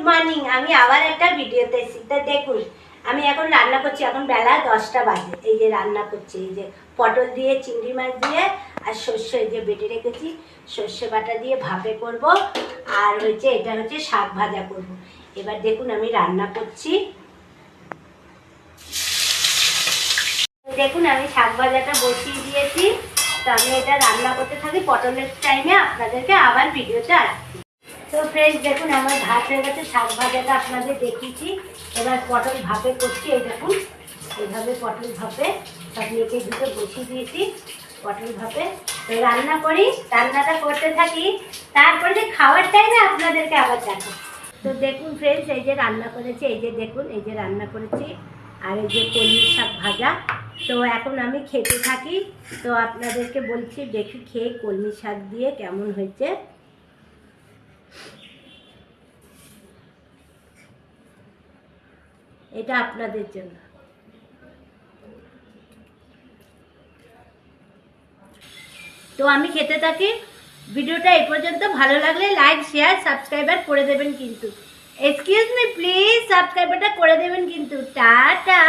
Morning, আমি আবার একটা ভিডিওতে এসেছি। তো দেখুন আমি এখন রান্না করছি, এখন বেলা 10টা বাজে। এই যে রান্না করছি, এই যে পটল দিয়ে চিংড়ি মাছ দিয়ে আর সর্ষে এই যে বেটে রেখেছি, সর্ষে বাটা দিয়ে ভাপে করব। আর হচ্ছে এটা হচ্ছে শাক ভাজা করব। এবার দেখুন আমি রান্না করছি। দেখুন আমি শাক ভাজাটা বসিয়ে দিয়েছি। তো আমি এটা রান্না করতে থাকি, পটলের টাইমে আপনাদেরকে আবার ভিডিওতে আসছি। তো ফ্রেন্ডস দেখুন আমার ভাত হয়ে গেছে, শাক ভাজাটা আপনাদের দেখিয়েছি। এবার পটল ভাপে করছি। এই দেখুন এইভাবে পটল ভাপে সব মেখে ধুতে বসিয়ে দিয়েছি। পটল ভাপে তো রান্না করি, রান্নাটা করতে থাকি, তারপরে খাওয়ার টাইমে আপনাদেরকে আবার দেখো। তো দেখুন ফ্রেন্ডস এই যে রান্না করেছি, এই যে দেখুন এই যে রান্না করেছি, আর এই যে কলমি শাক ভাজা। তো এখন আমি খেতে থাকি। তো আপনাদেরকে বলছি দেখি খেয়ে কলমি শাক দিয়ে কেমন হয়েছে। এটা আপনাদের জন্য। তো আমি খেতে থাকি। ভিডিওটা এই পর্যন্ত ভালো লাগলে লাইক শেয়ার সাবস্ক্রাইবার করে দেবেন কিন্তু। এক্সকিউজ মি প্লিজ, সাবস্ক্রাইবারটা করে দেবেন কিন্তু। টাটা।